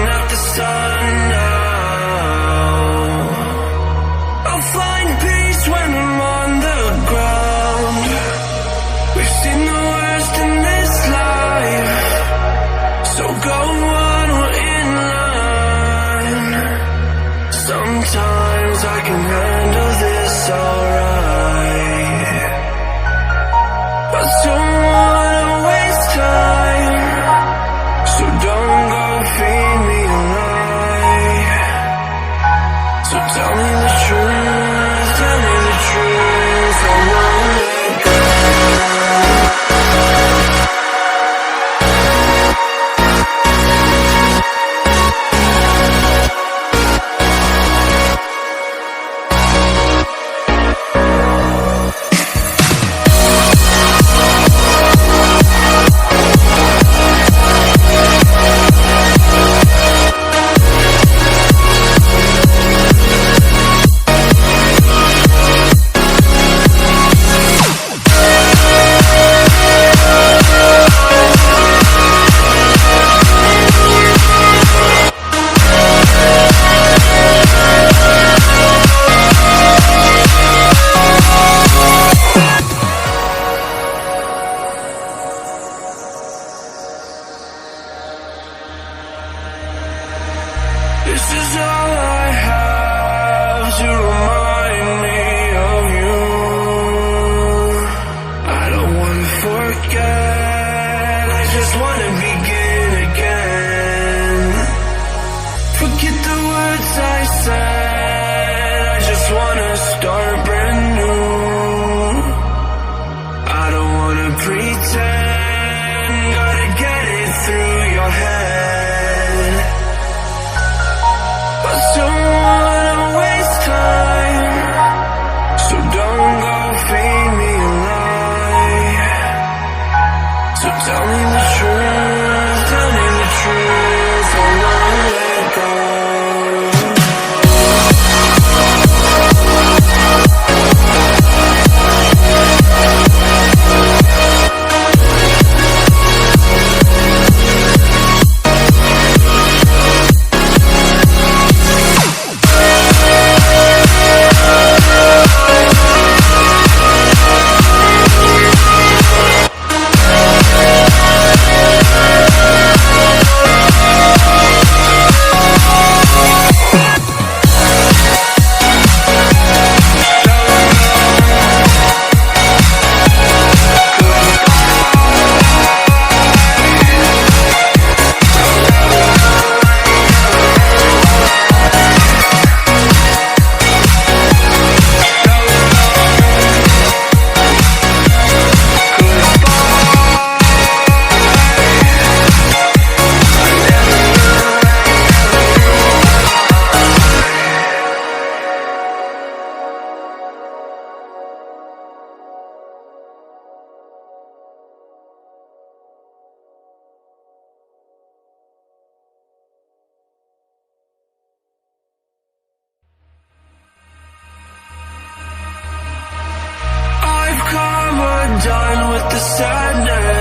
at the sun now. I'll find peace when I'm on the ground. We've seen the worst in this life, so go on, we're in line. Sometimes I can handle this alright, but don't wanna waste time, so don't go feed me a lie. So tell me the truth, tell me the truth, I won't let go. This is all I have to remind me of you. I don't wanna forget, I just wanna begin again. Forget the words I said, I just wanna start brand new. I don't wanna pretend, gotta get it through your head. I don't wanna waste time, so don't go feed me a lie. So tell me the truth, tell me the truth, I won't let go. Done with the sadness.